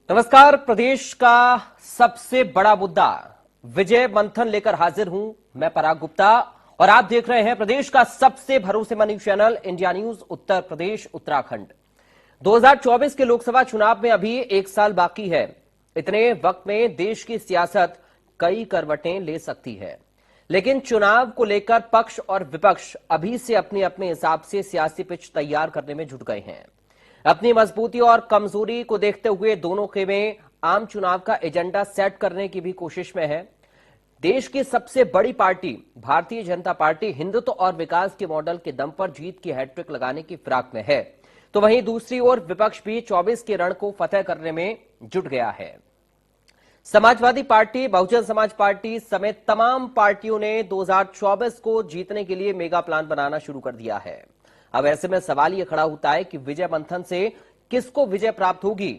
नमस्कार। प्रदेश का सबसे बड़ा मुद्दा विजय मंथन लेकर हाजिर हूं मैं पराग गुप्ता और आप देख रहे हैं प्रदेश का सबसे भरोसेमंद news channel India news Uttar Pradesh Uttarakhand. 2024 के लोकसभा चुनाव में अभी एक साल बाकी है। इतने वक्त में देश की सियासत कई करवटें ले सकती है, लेकिन चुनाव को लेकर पक्ष और विपक्ष अभी से अपने अपने हिसाब से सियासी पिच तैयार करने में जुट गए हैं। अपनी मजबूती और कमजोरी को देखते हुए दोनों खेमे आम चुनाव का एजेंडा सेट करने की भी कोशिश में है। देश की सबसे बड़ी पार्टी भारतीय जनता पार्टी हिंदुत्व और विकास के मॉडल के दम पर जीत की हैट्रिक लगाने की फिराक में है, तो वहीं दूसरी ओर विपक्ष भी 24 के रण को फतेह करने में जुट गया है। समाजवादी पार्टी, बहुजन समाज पार्टी समेत तमाम पार्टियों ने 2024 को जीतने के लिए मेगा प्लान बनाना शुरू कर दिया है। अब ऐसे में सवाल यह खड़ा होता है कि विजय मंथन से किसको विजय प्राप्त होगी?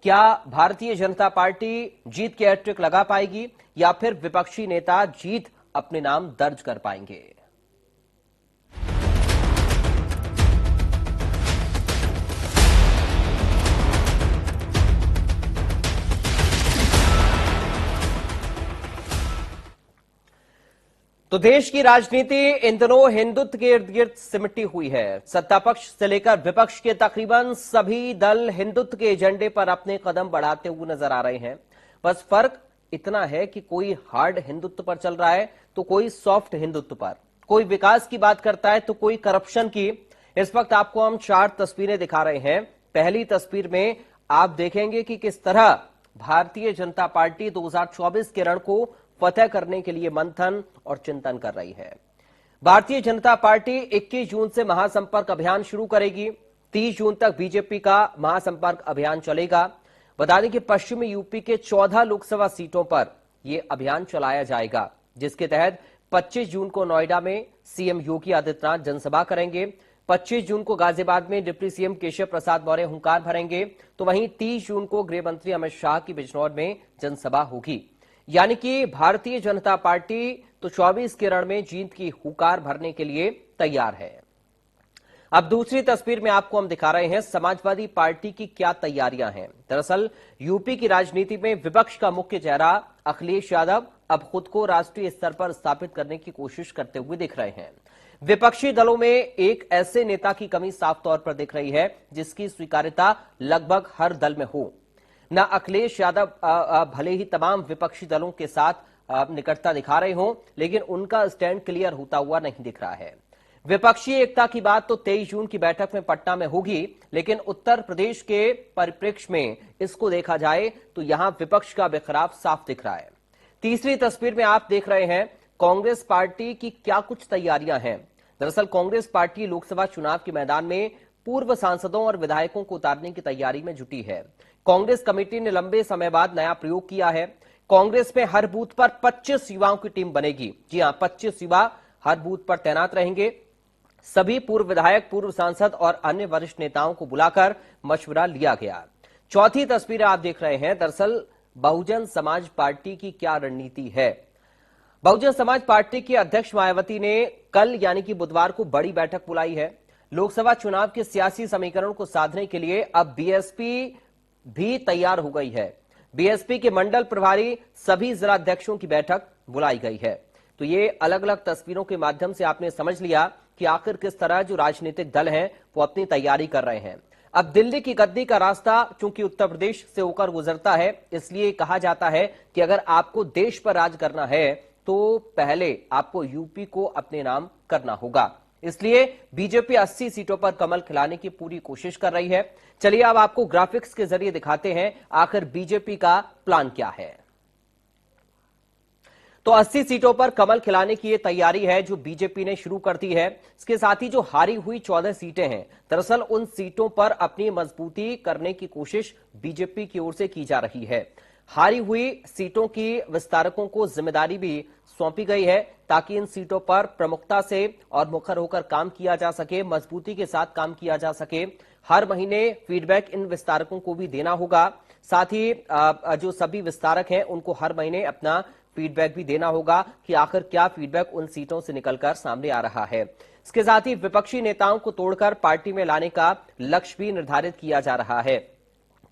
क्या भारतीय जनता पार्टी जीत की हैट्रिक लगा पाएगी या फिर विपक्षी नेता जीत अपने नाम दर्ज कर पाएंगे? तो देश की राजनीति इन दिनों हिंदुत्व के इर्द गिर्द सिमटी हुई है। सत्ता पक्ष से लेकर विपक्ष के तकरीबन सभी दल हिंदुत्व के एजेंडे पर अपने कदम बढ़ाते हुए नजर आ रहे हैं। बस फर्क इतना है कि कोई हार्ड हिंदुत्व पर चल रहा है तो कोई सॉफ्ट हिंदुत्व पर, कोई विकास की बात करता है तो कोई करप्शन की। इस वक्त आपको हम 4 तस्वीरें दिखा रहे हैं। पहली तस्वीर में आप देखेंगे कि किस तरह भारतीय जनता पार्टी 2024 के रण को फतेह करने के लिए मंथन और चिंतन कर रही है। भारतीय जनता पार्टी 21 जून से महासंपर्क अभियान शुरू करेगी। 30 जून तक बीजेपी का महासंपर्क अभियान चलेगा। बता दें कि पश्चिमी यूपी के 14 लोकसभा सीटों पर यह अभियान चलाया जाएगा, जिसके तहत 25 जून को नोएडा में सीएम योगी आदित्यनाथ जनसभा करेंगे। 25 जून को गाजियाबाद में डिप्टी सीएम केशव प्रसाद मौर्य हुंकार भरेंगे, तो वहीं 30 जून को गृह मंत्री अमित शाह की बिजनौर में जनसभा होगी। यानी कि भारतीय जनता पार्टी तो 24 के रण में जीत की हुंकार भरने के लिए तैयार है। अब दूसरी तस्वीर में आपको हम दिखा रहे हैं समाजवादी पार्टी की क्या तैयारियां हैं। दरअसल यूपी की राजनीति में विपक्ष का मुख्य चेहरा अखिलेश यादव अब खुद को राष्ट्रीय स्तर पर स्थापित करने की कोशिश करते हुए दिख रहे हैं। विपक्षी दलों में एक ऐसे नेता की कमी साफ तौर पर दिख रही है जिसकी स्वीकार्यता लगभग हर दल में हो। न अखिलेश यादव भले ही तमाम विपक्षी दलों के साथ निकटता दिखा रहे हों, लेकिन उनका स्टैंड क्लियर होता हुआ नहीं दिख रहा है। विपक्षी एकता की बात तो 23 जून की बैठक में पटना में होगी, लेकिन उत्तर प्रदेश के परिप्रेक्ष्य में इसको देखा जाए तो यहां विपक्ष का बिखराव साफ दिख रहा है। तीसरी तस्वीर में आप देख रहे हैं कांग्रेस पार्टी की क्या कुछ तैयारियां हैं। दरअसल कांग्रेस पार्टी लोकसभा चुनाव के मैदान में पूर्व सांसदों और विधायकों को उतारने की तैयारी में जुटी है। कांग्रेस कमेटी ने लंबे समय बाद नया प्रयोग किया है। कांग्रेस में हर बूथ पर 25 युवाओं की टीम बनेगी। जी हां, 25 युवा हर बूथ पर तैनात रहेंगे। सभी पूर्व विधायक, पूर्व सांसद और अन्य वरिष्ठ नेताओं को बुलाकर मशवरा लिया गया। चौथी तस्वीर आप देख रहे हैं। दरअसल बहुजन समाज पार्टी की क्या रणनीति है। बहुजन समाज पार्टी की अध्यक्ष मायावती ने कल यानी कि बुधवार को बड़ी बैठक बुलाई है। लोकसभा चुनाव के सियासी समीकरण को साधने के लिए अब बीएसपी भी तैयार हो गई है। बीएसपी के मंडल प्रभारी सभी जिला अध्यक्षों की बैठक बुलाई गई है। तो ये अलग अलग तस्वीरों के माध्यम से आपने समझ लिया कि आखिर किस तरह जो राजनीतिक दल हैं वो अपनी तैयारी कर रहे हैं। अब दिल्ली की गद्दी का रास्ता चूंकि उत्तर प्रदेश से होकर गुजरता है, इसलिए कहा जाता है कि अगर आपको देश पर राज करना है तो पहले आपको यूपी को अपने नाम करना होगा। इसलिए बीजेपी 80 सीटों पर कमल खिलाने की पूरी कोशिश कर रही है। चलिए अब आपको ग्राफिक्स के जरिए दिखाते हैं आखिर बीजेपी का प्लान क्या है। तो 80 सीटों पर कमल खिलाने की यह तैयारी है जो बीजेपी ने शुरू कर दी है। इसके साथ ही जो हारी हुई 14 सीटें हैं, दरअसल उन सीटों पर अपनी मजबूती करने की कोशिश बीजेपी की ओर से की जा रही है। हारी हुई सीटों की विस्तारकों को जिम्मेदारी भी सौंपी गई है ताकि इन सीटों पर प्रमुखता से और मुखर होकर काम किया जा सके, मजबूती के साथ काम किया जा सके। हर महीने फीडबैक इन विस्तारकों को भी देना होगा। साथ ही जो सभी विस्तारक हैं उनको हर महीने अपना फीडबैक भी देना होगा कि आखिर क्या फीडबैक उन सीटों से निकलकर सामने आ रहा है। इसके साथ ही विपक्षी नेताओं को तोड़कर पार्टी में लाने का लक्ष्य भी निर्धारित किया जा रहा है।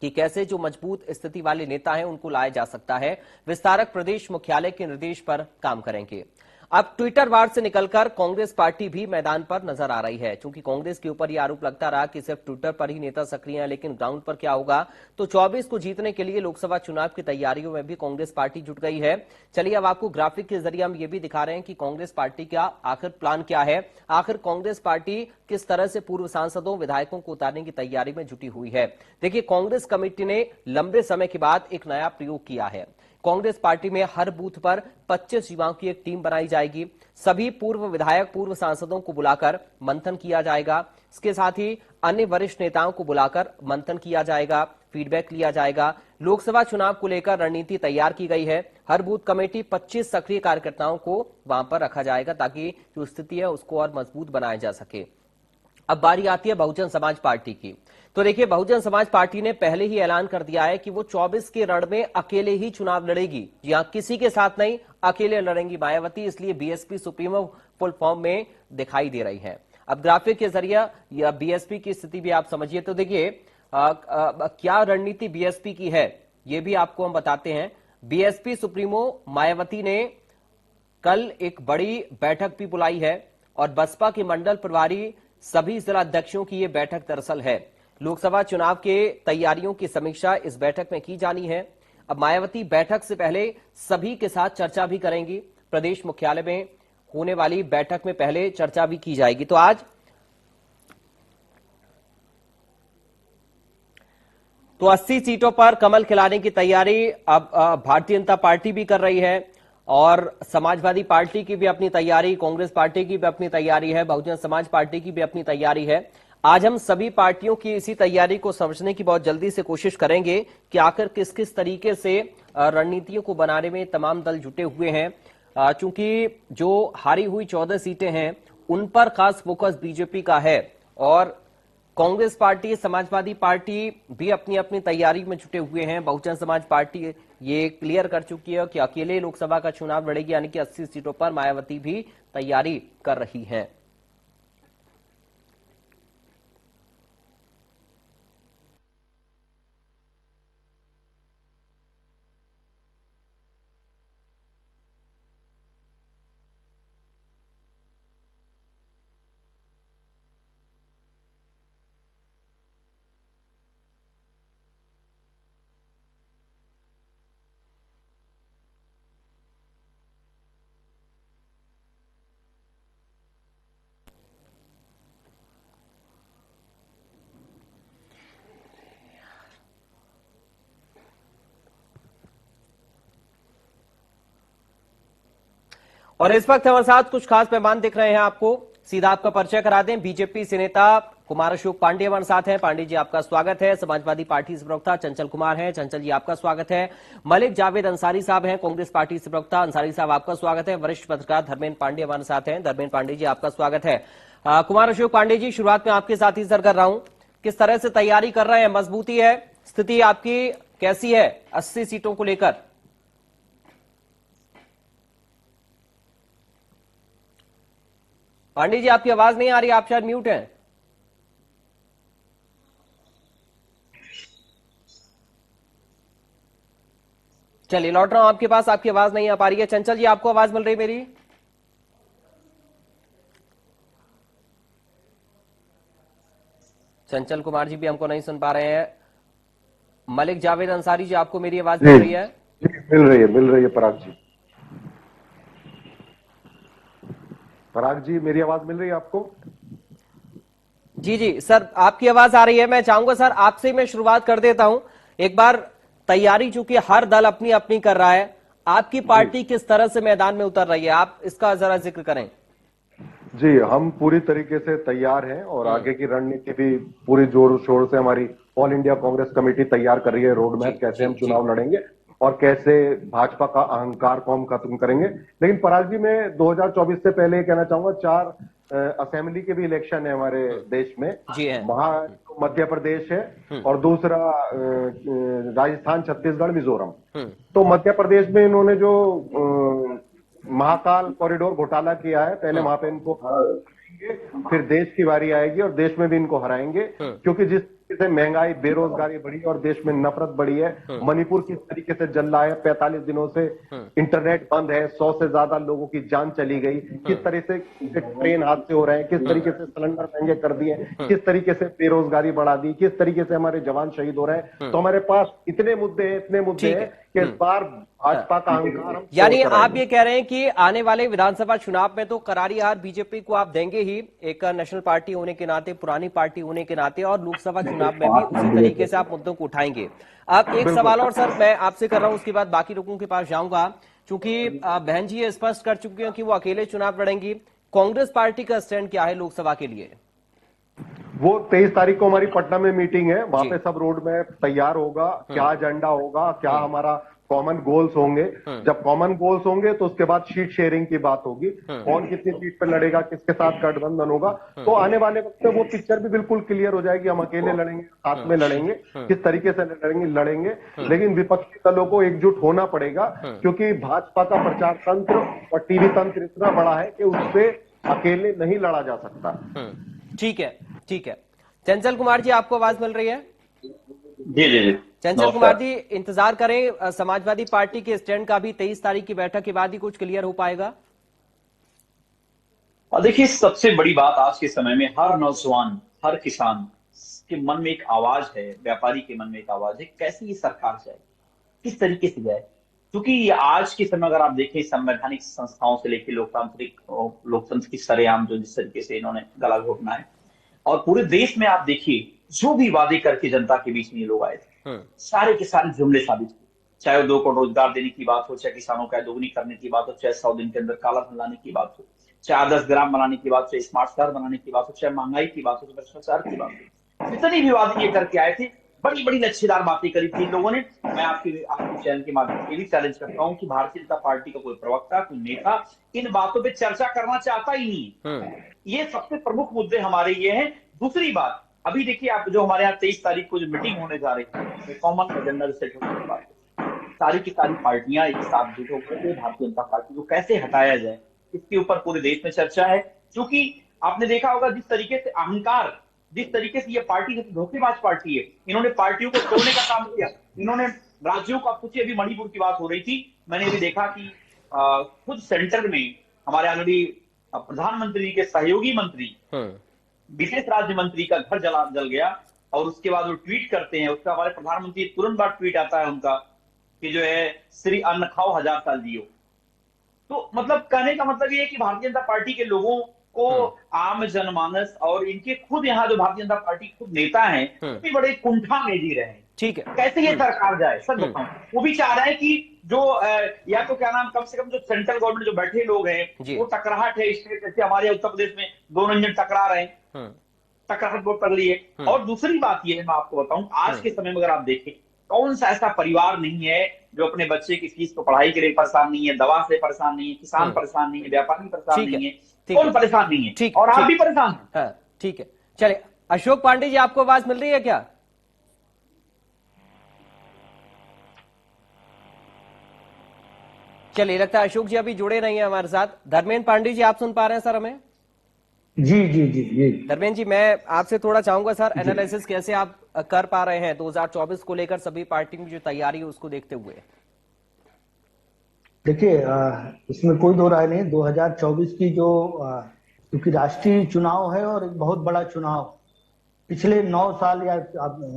कि कैसे जो मजबूत स्थिति वाले नेता हैं उनको लाया जा सकता है। विस्तारक प्रदेश मुख्यालय के निर्देश पर काम करेंगे। अब ट्विटर वार से निकलकर कांग्रेस पार्टी भी मैदान पर नजर आ रही है। चूंकि कांग्रेस के ऊपर यह आरोप लगता रहा कि सिर्फ ट्विटर पर ही नेता सक्रिय हैं, लेकिन ग्राउंड पर क्या होगा। तो 24 को जीतने के लिए लोकसभा चुनाव की तैयारियों में भी कांग्रेस पार्टी जुट गई है। चलिए अब आपको ग्राफिक के जरिए हम ये भी दिखा रहे हैं कि कांग्रेस पार्टी का आखिर प्लान क्या है। आखिर कांग्रेस पार्टी किस तरह से पूर्व सांसदों विधायकों को उतारने की तैयारी में जुटी हुई है। देखिए, कांग्रेस कमेटी ने लंबे समय के बाद एक नया प्रयोग किया है। कांग्रेस पार्टी में हर बूथ पर 25 युवाओं की एक टीम बनाई जाएगी। सभी पूर्व विधायक, पूर्व सांसदों को बुलाकर मंथन किया जाएगा। इसके साथ ही अन्य वरिष्ठ नेताओं को बुलाकर मंथन किया जाएगा, फीडबैक लिया जाएगा। लोकसभा चुनाव को लेकर रणनीति तैयार की गई है। हर बूथ कमेटी 25 सक्रिय कार्यकर्ताओं को वहां पर रखा जाएगा ताकि जो स्थिति है उसको और मजबूत बनाया जा सके। अब बारी आती है बहुजन समाज पार्टी की। तो देखिए, बहुजन समाज पार्टी ने पहले ही ऐलान कर दिया है कि वो 24 के रण में अकेले ही चुनाव लड़ेगी। जी हां, किसी के साथ नहीं, अकेले लड़ेंगी मायावती। इसलिए बीएसपी सुप्रीमो फुल फॉर्म में दिखाई दे रही है। अब ग्राफिक के जरिए या बीएसपी की स्थिति भी आप समझिए। तो देखिए क्या रणनीति बीएसपी की है ये भी आपको हम बताते हैं। बीएसपी सुप्रीमो मायावती ने कल एक बड़ी बैठक भी बुलाई है और बसपा के मंडल प्रभारी सभी जिला अध्यक्षों की यह बैठक दरअसल है। लोकसभा चुनाव के तैयारियों की समीक्षा इस बैठक में की जानी है। अब मायावती बैठक से पहले सभी के साथ चर्चा भी करेंगी। प्रदेश मुख्यालय में होने वाली बैठक में पहले चर्चा भी की जाएगी। तो आज 80 सीटों पर कमल खिलाने की तैयारी अब भारतीय जनता पार्टी भी कर रही है और समाजवादी पार्टी की भी अपनी तैयारी, कांग्रेस पार्टी की भी अपनी तैयारी है, बहुजन समाज पार्टी की भी अपनी तैयारी है। आज हम सभी पार्टियों की इसी तैयारी को समझने की बहुत जल्दी से कोशिश करेंगे कि आखिर किस किस तरीके से रणनीतियों को बनाने में तमाम दल जुटे हुए हैं। चूंकि जो हारी हुई 14 सीटें हैं उन पर खास फोकस बीजेपी का है और कांग्रेस पार्टी, समाजवादी पार्टी भी अपनी अपनी तैयारी में जुटे हुए हैं। बहुजन समाज पार्टी ये क्लियर कर चुकी है कि अकेले लोकसभा का चुनाव लड़ेगी, यानी कि 80 सीटों पर मायावती भी तैयारी कर रही है। और इस वक्त हमारे साथ कुछ खास मेहमान दिख रहे हैं आपको। सीधा आपका परिचय करा दें। बीजेपी से नेता कुमार अशोक पांडे हमारे साथ हैं। पांडे जी, आपका स्वागत है। समाजवादी पार्टी से प्रवक्ता चंचल कुमार हैं। चंचल जी, आपका स्वागत है। मलिक जावेद अंसारी साहब हैं, कांग्रेस पार्टी से प्रवक्ता। अंसारी साहब, आपका स्वागत है। वरिष्ठ पत्रकार धर्मेंद्र पांडे हमारे साथ हैं। धर्मेंद्र पांडे जी, आपका स्वागत है। कुमार अशोक पांडे जी, शुरुआत में आपके साथ ही सर कर रहा हूं, किस तरह से तैयारी कर रहे हैं? मजबूती है, स्थिति आपकी कैसी है 80 सीटों को लेकर? पांडे जी, आपकी आवाज नहीं आ रही, आप शायद म्यूट हैं। चलिए, लौट रहा हूं आपके पास, आपकी आवाज नहीं आ पा रही है। चंचल जी, आपको आवाज मिल रही है मेरी? चंचल कुमार जी भी हमको नहीं सुन पा रहे हैं। मलिक जावेद अंसारी जी, आपको मेरी आवाज मिल रही है? मिल रही है पराग जी। पराग जी, मेरी आवाज मिल रही है आपको? जी जी सर, आपकी आवाज आ रही है। मैं चाहूंगा सर आपसे मैं शुरुआत कर देता हूं। एक बार तैयारी चूंकि हर दल अपनी अपनी कर रहा है, आपकी पार्टी किस तरह से मैदान में उतर रही है, आप इसका जरा जिक्र करें। जी, हम पूरी तरीके से तैयार हैं और आगे की रणनीति भी पूरी जोर शोर से हमारी ऑल इंडिया कांग्रेस कमेटी तैयार कर रही है। रोड मैप कैसे हम चुनाव लड़ेंगे और कैसे भाजपा का अहंकार को हम खत्म करेंगे। लेकिन पराग जी, मैं 2024 से पहले कहना चाहूंगा, 4 असेंबली के भी इलेक्शन है हमारे देश में। जी है। वहां मध्य प्रदेश है और दूसरा राजस्थान, छत्तीसगढ़, मिजोरम। तो मध्य प्रदेश में इन्होंने जो महाकाल कॉरिडोर घोटाला किया है, पहले वहां पे इनको हराएंगे, फिर देश की बारी आएगी और देश में भी इनको हराएंगे। क्योंकि जिस तरीके से महंगाई, बेरोजगारी बढ़ी और देश में नफरत बढ़ी है, मणिपुर किस तरीके से जल रहा है, 45 दिनों से इंटरनेट बंद है, 100 से ज्यादा लोगों की जान चली गई, किस तरह से ट्रेन हादसे हो रहे हैं, किस तरीके से सिलेंडर महंगे कर दिए, किस तरीके से बेरोजगारी बढ़ा दी, किस तरीके से हमारे जवान शहीद हो रहे हैं। तो हमारे पास इतने मुद्दे हैं कि इस बार भाजपा का अहंकार हम यानी तोड़ कर आप आएंगे। ये कह रहे हैं कि आने वाले विधानसभा चुनाव में तो करारी हार बीजेपी को आप देंगे ही, एक नेशनल पार्टी होने के नाते, पुरानी पार्टी होने के नाते, और लोकसभा चुनाव में भी उसी तरीके से आप मुद्दों को उठाएंगे। अब एक सवाल और सर मैं आपसे कर रहा हूं, उसके बाद बाकी लोगों के पास जाऊंगा, क्योंकि बहन जी ये स्पष्ट कर चुकी हैं कि वो अकेले चुनाव लड़ेंगी। कांग्रेस पार्टी का स्टैंड क्या है लोकसभा के लिए? वो 23 तारीख को हमारी पटना में मीटिंग है, वहां जी। पे सब रोड मैप तैयार होगा, क्या एजेंडा होगा, क्या हमारा कॉमन गोल्स होंगे। जब कॉमन गोल्स होंगे तो उसके बाद सीट शेयरिंग की बात होगी, कौन कितनी सीट पे लड़ेगा, किसके साथ गठबंधन होगा। तो आने वाले वक्त में वो पिक्चर भी बिल्कुल क्लियर हो जाएगी, हम अकेले लड़ेंगे, साथ में लड़ेंगे, किस तरीके से लड़ेंगे। लेकिन विपक्षी दलों को एकजुट होना पड़ेगा, क्योंकि भाजपा का प्रचार तंत्र और टीवी तंत्र इतना बड़ा है कि उससे अकेले नहीं लड़ा जा सकता। ठीक है, ठीक है। चंचल कुमार जी आपको आवाज मिल रही है? जी जी जी, चंचल कुमार जी, इंतजार करें समाजवादी पार्टी के स्टैंड का भी 23 तारीख की बैठक के बाद ही कुछ क्लियर हो पाएगा। और देखिए सबसे बड़ी बात आज के समय में हर नौजवान, हर किसान के मन में एक आवाज है, व्यापारी के मन में एक आवाज है, कैसे ये सरकार जाए, किस तरीके से जाए। क्योंकि ये आज के समय अगर आप देखें, संवैधानिक संस्थाओं से लेकर लोकतंत्र की सरेआम जो जिस तरीके से इन्होंने गला घोटना है, और पूरे देश में आप देखिए जो भी वादे करके जनता के बीच में ये लोग आए थे, सारे के सारे जुमले साबित हुए। चाहे वो 2 करोड़ रोजगार देने की बात हो, चाहे किसानों का दोगुनी करने की बात हो, चाहे 100 दिन के अंदर काला धन लाने की बात हो, चाहे आदर्श ग्राम बनाने की बात हो, चाहे स्मार्ट शहर बनाने की बात हो, चाहे महंगाई की बात हो, चाहे भ्रष्टाचार की बात हो, जितनी भी वादे ये करके आए थे, बड़ी बड़ी लच्छेदार बातें करी थी इन लोगों ने। मैं आपके चैनल के माध्यम से भी चैलेंज करता हूं कि भारतीय जनता पार्टी का कोई प्रवक्ता, कोई नेता इन बातों पर चर्चा करना चाहता ही नहीं है। ये सबसे प्रमुख मुद्दे हमारे ये हैं। दूसरी बात, अभी देखिए आप जो हमारे यहाँ 23 तारीख को जो मीटिंग होने जा रही है, कॉमन एजेंडा सेट होने की बात है, सारी की सारी पार्टियां एक साथ जुट होकर के भारतीय जनता पार्टी को कैसे हटाया जाए, इसके ऊपर पूरे देश में चर्चा है। क्योंकि आपने देखा होगा जिस तरीके से अहंकार, जिस तरीके से ये पार्टी धोखेबाज पार्टी है, इन्होंने पार्टियों को तोड़ने का काम किया। इन्होंने राज्यों को, आप पूछिए, अभी मणिपुर की बात हो रही थी, मैंने भी देखा कि खुद सेंटर में हमारे ऑलरेडी प्रधानमंत्री के सहयोगी मंत्री, विशेष राज्य मंत्री का घर जल गया, और उसके बाद वो ट्वीट करते हैं, उसका हमारे प्रधानमंत्री तुरंत बाद ट्वीट आता है उनका कि जो है श्री अन्न खाओ 1000 साल जियो। तो मतलब कहने का मतलब ये है कि भारतीय जनता पार्टी के लोगों को, आम जनमानस और इनके खुद यहाँ जो भारतीय जनता पार्टी खुद नेता हैं, भी बड़े कुंठा में जी रहे हैं। ठीक है, कैसे ये सरकार जाए, सच बताऊं, वो भी चाह रहे हैं कि जो या तो क्या नाम, कम से कम जो सेंट्रल गवर्नमेंट जो बैठे लोग हैं, वो टकराहट है स्टेट, जैसे हमारे उत्तर प्रदेश में दोनों इंजन टकरा रहे हैं, टकराहट बहुत तगड़ी है। और दूसरी बात ये है, मैं आपको बताऊं, आज के समय में अगर आप देखें, कौन सा ऐसा परिवार नहीं है जो अपने बच्चे की फीस को पढ़ाई के लिए परेशान नहीं है, दवा से परेशान नहीं है, किसान परेशान नहीं है, व्यापारी परेशान नहीं है, कौन परेशान नहीं है, और आप भी परेशान हैं। ठीक है, चलिए अशोक पांडे जी आपको आवाज मिल रही है क्या? चलिए, लगता है अशोक जी अभी जुड़े नहीं है हमारे साथ। धर्मेंद्र पांडे जी आप सुन पा रहे हैं सर हमें? जी जी जी जी धर्मेंद्र जी, मैं आपसे थोड़ा चाहूंगा सर, एनालिसिस कैसे आप कर पा रहे हैं 2024 को लेकर सभी पार्टी की जो तैयारी है उसको देखते हुए? देखिए, इसमें कोई दो राय नहीं। 2024 की जो क्योंकि राष्ट्रीय चुनाव है और एक बहुत बड़ा चुनाव, पिछले 9 साल या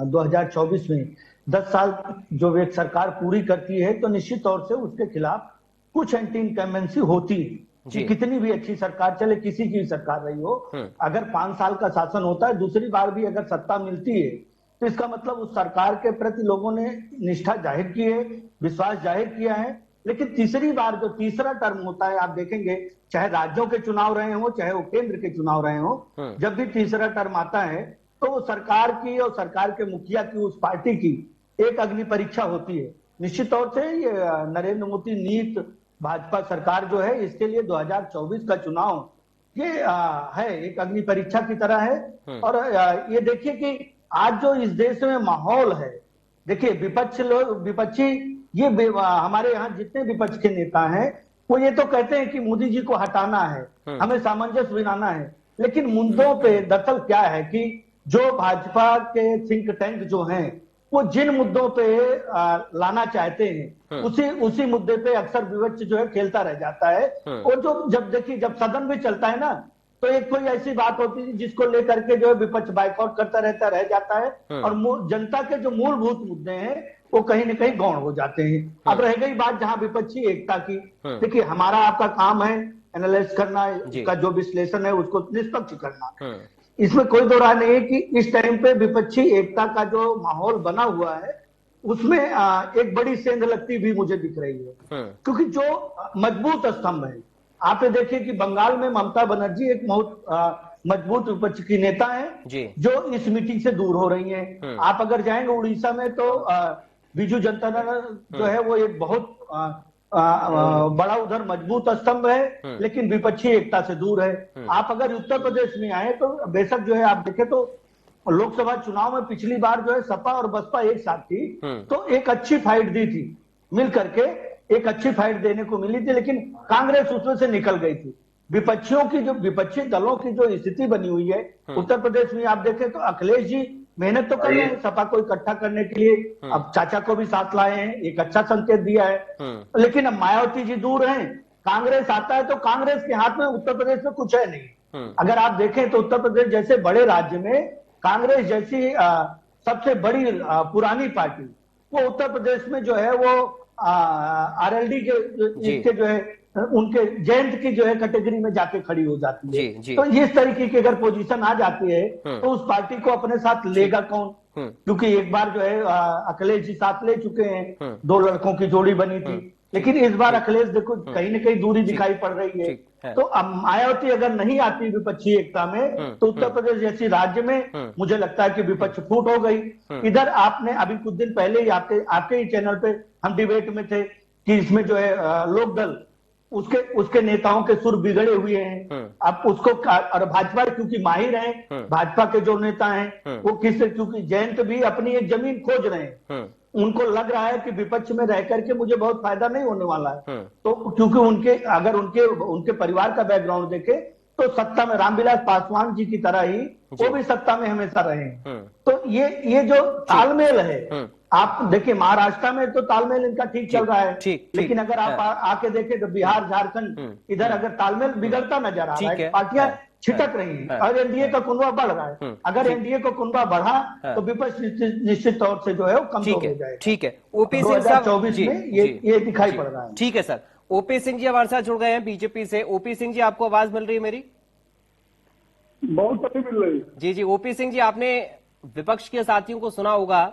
2024 में 10 साल जो एक सरकार पूरी करती है, तो निश्चित तौर से उसके खिलाफ कुछ एंटी इनकम्बेंसी होती है कि कितनी भी अच्छी सरकार चले, किसी की सरकार रही हो, अगर 5 साल का शासन होता है, दूसरी बार भी अगर सत्ता मिलती है, तो इसका मतलब उस सरकार के प्रति लोगों ने निष्ठा जाहिर की है, विश्वास जाहिर किया है। लेकिन तीसरी बार जो तीसरा टर्म होता है, आप देखेंगे चाहे राज्यों के चुनाव रहे हो, चाहे वो केंद्र के चुनाव रहे हो, जब भी तीसरा टर्म आता है तो वो सरकार की और सरकार के मुखिया की, उस पार्टी की एक अग्नि परीक्षा होती है। निश्चित तौर से ये नरेंद्र मोदी नीत भाजपा सरकार जो है, इसके लिए 2024 का चुनाव ये है एक अग्नि परीक्षा की तरह है। और ये देखिए कि आज जो इस देश में माहौल है, देखिए विपक्षी ये हमारे यहाँ जितने विपक्ष के नेता हैं, वो ये तो कहते हैं कि मोदी जी को हटाना है, हमें सामंजस्य बनाना है, लेकिन मुद्दों पे दरअसल क्या है कि जो भाजपा के थिंक टैंक जो हैं वो जिन मुद्दों पे लाना चाहते हैं उसी मुद्दे पे अक्सर विपक्ष जो है खेलता रह जाता है। और जो जब देखिए जब सदन भी चलता है ना तो एक कोई ऐसी बात होती है जिसको लेकर के जो है विपक्ष बाइकआउट करता रहता रह जाता है और जनता के जो मूलभूत मुद्दे हैं वो कहीं ना कहीं गौण हो जाते हैं। अब रह गई बात जहां विपक्षी एकता की, देखिए हमारा आपका काम है एनालाइज करना, का जो विश्लेषण है उसको निष्पक्ष करना। इसमें कोई दो राय नहीं है कि इस टाइम पे विपक्षी एकता का जो माहौल बना हुआ है उसमें एक बड़ी सेंध लगती भी मुझे दिख रही है, क्योंकि जो मजबूत स्तंभ है, आप ये देखिए कि बंगाल में ममता बनर्जी एक बहुत मजबूत विपक्ष की नेता है जो इस मीटिंग से दूर हो रही हैं। आप अगर जाएंगे उड़ीसा में तो बीजू जनता दल जो है वो एक बहुत बड़ा उधर मजबूत स्तंभ है लेकिन विपक्षी एकता से दूर है। आप अगर उत्तर प्रदेश में आए तो बेशक जो है आप देखें तो लोकसभा चुनाव में पिछली बार जो है सपा और बसपा एक साथ थी तो एक अच्छी फाइट दी थी, मिल करके एक अच्छी फाइट देने को मिली थी, लेकिन कांग्रेस उसमें से निकल गई थी। विपक्षियों की जो विपक्षी दलों की जो स्थिति बनी हुई है उत्तर प्रदेश में आप देखें तो अखिलेश जी मेहनत तो कर रहे हैं सपा को इकट्ठा करने के लिए, अब चाचा को भी साथ लाए हैं, एक अच्छा संकेत दिया है। लेकिन अब मायावती जी दूर हैं, कांग्रेस आता है तो कांग्रेस के हाथ में उत्तर प्रदेश में कुछ है नहीं। अगर आप देखें तो उत्तर प्रदेश जैसे बड़े राज्य में कांग्रेस जैसी सबसे बड़ी पुरानी पार्टी वो उत्तर प्रदेश में जो है वो आरएलडी के इसके जो है उनके जयंत की जो है कैटेगरी में जाके खड़ी हो जाती है। तो इस तरीके की अगर पोजीशन आ जाती है तो उस पार्टी को अपने साथ लेगा कौन, क्योंकि एक बार जो है अखिलेश जी साथ ले चुके हैं, 2 लड़कों की जोड़ी बनी थी, लेकिन इस बार अखिलेश देखो कहीं ना कहीं दूरी दिखाई पड़ रही है। तो अब मायावती अगर नहीं आती विपक्षी एकता में तो उत्तर प्रदेश जैसी राज्य में मुझे लगता है कि विपक्ष फूट हो गई। इधर आपने अभी कुछ दिन पहले ही आपके ही चैनल पे हम डिबेट में थे कि इसमें जो है लोकदल उसके नेताओं के सुर बिगड़े हुए हैं। अब उसको और भाजपा क्योंकि माहिर है, भाजपा के जो नेता हैं वो क्योंकि जयंत भी अपनी एक जमीन खोज रहे हैं, उनको लग रहा है कि विपक्ष में रह करके मुझे बहुत फायदा नहीं होने वाला है। तो क्योंकि अगर उनके परिवार का बैकग्राउंड देखे तो सत्ता में रामविलास पासवान जी की तरह ही वो भी सत्ता में हमेशा रहे हैं। तो ये जो तालमेल है आप देखिए महाराष्ट्र में तो तालमेल इनका ठीक चल रहा है, लेकिन अगर आप आके देखें तो बिहार झारखंड इधर अगर तालमेल बिगड़ता नजर आ रहा है, पार्टियां छिटक रही हैं और एनडीए का कुनबा बढ़ रहा है। अगर एनडीए का कुनबा बढ़ा तो विपक्ष निश्चित तौर से जो है वो कमजोर हो जाएगा। ठीक है ओपी सिंह साहब 2024 में ये दिखाई पड़ रहा है। ठीक है सर, ओपी सिंह जी हमारे साथ जुड़ गए हैं बीजेपी से। ओपी सिंह जी आपको आवाज मिल रही है मेरी? बहुत अच्छी मिल रही है। जी ओपी सिंह जी, आपने विपक्ष के साथियों को सुना होगा,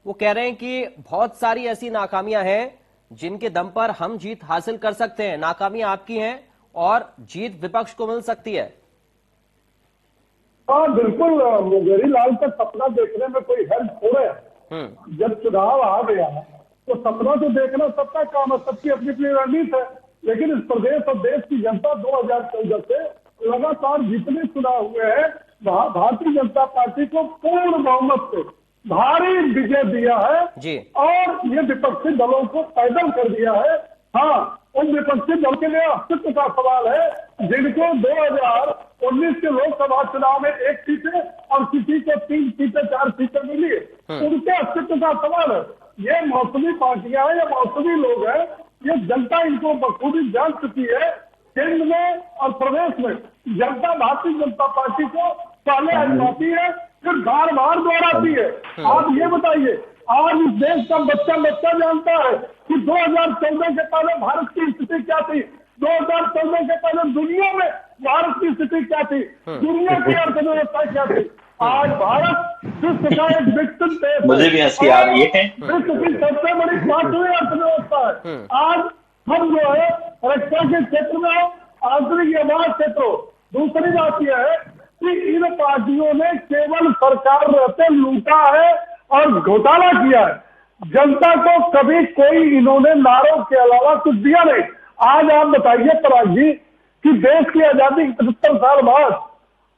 वो कह रहे हैं कि बहुत सारी ऐसी नाकामियां हैं जिनके दम पर हम जीत हासिल कर सकते हैं, नाकामियां आपकी हैं और जीत विपक्ष को मिल सकती है। हाँ बिल्कुल, मुंगेरी लाल का सपना देखने में कोई हर्ज थोड़ा है। जब चुनाव आ गया तो सपना तो देखना सबका काम है, सबकी अपनी अपनी रणनीति है, लेकिन इस प्रदेश और देश की जनता 2014 से लगातार जितने चुनाव हुए हैं भारतीय जनता पार्टी को पूर्ण बहुमत से भारी विजय दिया है जी। और ये विपक्षी दलों को पैदल कर दिया है। हाँ, उन विपक्षी दल के लिए अस्तित्व का सवाल है जिनको 2019 के लोकसभा चुनाव में 1 सीटें और किसी को 3 सीटें 4 सीटें मिली, उनके अस्तित्व का सवाल है। ये मौसमी पार्टियां हैं, ये मौसमी लोग हैं, ये जनता इनको बखूबी जान चुकी है। केंद्र में और प्रदेश में जनता भारतीय जनता पार्टी को पहले आजमाती है फिर बार बार दोहराती है। आप ये बताइए, आज इस देश का बच्चा जानता है कि 2014 के पहले भारत की स्थिति क्या थी, 2014 के पहले दुनिया में भारत की स्थिति क्या थी, दुनिया की अर्थव्यवस्था क्या थी। आज भारत विश्व का एक विकसित देश, मुझे भी हंसी आ रही है, विश्व की सबसे बड़ी 5वीं अर्थव्यवस्था है। आज हम जो है रक्षा के क्षेत्र में आंतरिक आवास क्षेत्र। दूसरी बात यह है कि इन पार्टियों ने केवल सरकार रहते लूटा है और घोटाला किया है, जनता को कभी कोई इन्होंने नारों के अलावा कुछ दिया नहीं। आज आप बताइए पराग जी कि देश की आजादी के 75 साल बाद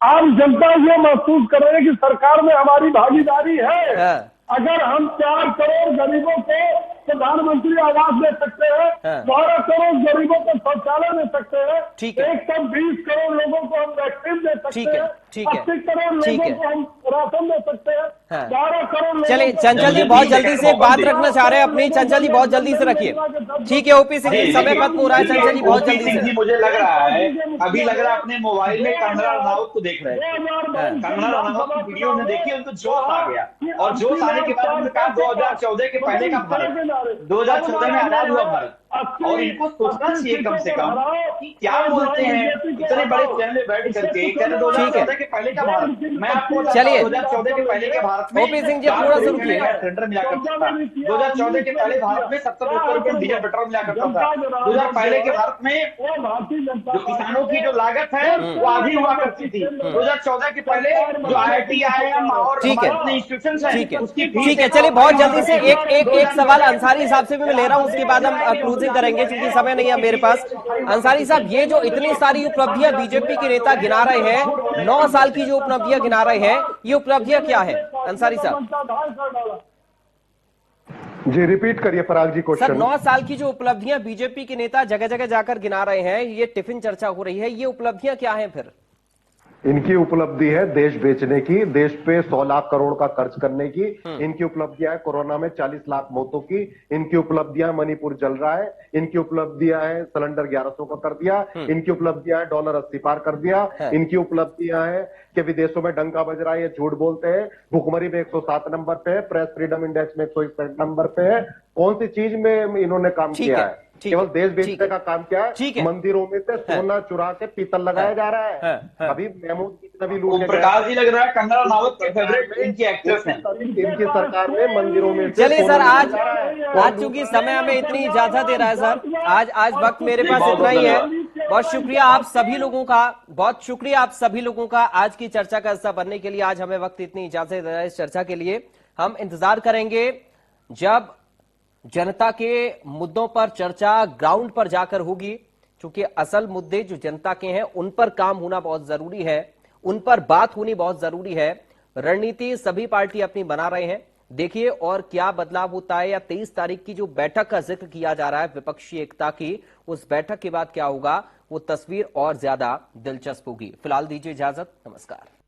आम जनता ये महसूस कर रहे हैं कि सरकार में हमारी भागीदारी है। अगर हम 4 करोड़ गरीबों को प्रधानमंत्री आवास दे सकते हैं, 12 करोड़ गरीबों को शौचालय दे सकते हैं, 120 करोड़ लोगों को हम वैक्सीन दे सकते हैं, ठीक है, 80 करोड़ ठीक लोगों है। को हम राशन दे सकते हैं। हाँ। 12 करोड़ लोगों चलिए को- चंचल जी बहुत जल्दी से एक बात रखना चाह रहे हैं अपनी, चंचल जी बहुत जल्दी से रखिए। ठीक है ओपी सिंह जी, समय खत्म हो रहा है, चंचल जी बहुत जल्दी सिंह से। जी, मुझे लग रहा है अभी लग रहा है अपने मोबाइल में कंगना रनावत को देख रहे हैं। 2022 कंगना रनावत की वीडियो ने देखी, उनको जोश आ गया और जोश आने के बाद उन्होंने कहा 2014 के पहले का भारत, 2014 में आजाद हुआ भारत। और इनको सोचना चाहिए कम से कम कि क्या बोलते हैं इतने बड़े चैनल में बैठ करके, कहते 2014 के पहले का भारत। मैं आपको बताता हूं, चलिए। 2014 के पहले के भारत में ओपी सिंह जी थोड़ा सा रुकिए। सिलेंडर मिला करता था। 2014 के पहले भारत में 70-72 रुपए डीजल पेट्रोल मिला करता था। 2000 पहले के भारत में वो भारतीय जनता जो किसानों की जो लागत है वो आधी हुआ करती थी। 2014 के पहले जो IIT, IIM और ठीक है। हमारे अपने इंस्टीट्यूशन है, ठीक है, उसकी ठीक है। चलिए बहुत जल्दी से एक सवाल अंसारी साहब से भी मैं ले रहा हूं, उसके बाद हम क्लोजिंग करेंगे क्योंकि समय नहीं है मेरे पास। अंसारी साहब, ये जो इतनी सारी उपलब्धियां बीजेपी के नेता गिना रहे हैं, 9 साल की जो उपलब्धियां गिना रहे हैं, ये उपलब्धियां क्या है अंसारी साहब? जी रिपीट करिए पराग जी सर, क्वेश्चन। 9 साल की जो उपलब्धियां बीजेपी के नेता जगह जगह जाकर गिना रहे हैं, ये टिफिन चर्चा हो रही है, ये उपलब्धियां क्या हैं फिर? इनकी उपलब्धि है देश बेचने की, देश पे 100 लाख करोड़ का खर्च करने की। इनकी उपलब्धियां है कोरोना में 40 लाख मौतों की। इनकी उपलब्धियां है मणिपुर जल रहा है। इनकी उपलब्धियां है सिलेंडर 1100 का कर दिया। इनकी उपलब्धियां है डॉलर 80 पार कर दिया। इनकी उपलब्धियां है कि विदेशों में डंका बज रहा है, ये झूठ बोलते हैं। भुखमरी में 107 नंबर पे है, प्रेस फ्रीडम इंडेक्स में 161 नंबर पे है। कौन सी चीज में इन्होंने काम ठीक किया है, है? ठीक केवल है, देश ठीक बेचने है। का काम क्या ठीक है? है। मंदिरों में से सोना चुरा के पीतल लगाया जा रहा है। अभी महमूद की नबी लूट ओम के प्रकाश जी, लग रहा है कंगना रनावत के फेवरेट इनकी एक्ट्रेस हैं। इनकी सरकार में मंदिरों में से चलिए सर, सोना आज निकाला है। आज चूंकि समय हमें इतनी इजाजत दे रहा है सर, आज वक्त मेरे पास बहुत इतना ही है। धन्यवाद। बहुत शुक्रिया आप सभी लोगों का, बहुत शुक्रिया आप सभी लोगों का आज की चर्चा का हिस्सा बनने के लिए। आज हमें वक्त इतनी इजाजत दे रहा है इस चर्चा के लिए। हम इंतजार करेंगे जब जनता के मुद्दों पर चर्चा ग्राउंड पर जाकर होगी, क्योंकि असल मुद्दे जो जनता के हैं उन पर काम होना बहुत जरूरी है, उन पर बात होनी बहुत जरूरी है। रणनीति सभी पार्टी अपनी बना रहे हैं, देखिए और क्या बदलाव होता है। या 23 तारीख की जो बैठक का जिक्र किया जा रहा है विपक्षी एकता की, उस बैठक के बाद क्या होगा वो तस्वीर और ज्यादा दिलचस्प होगी। फिलहाल दीजिए इजाजत, नमस्कार।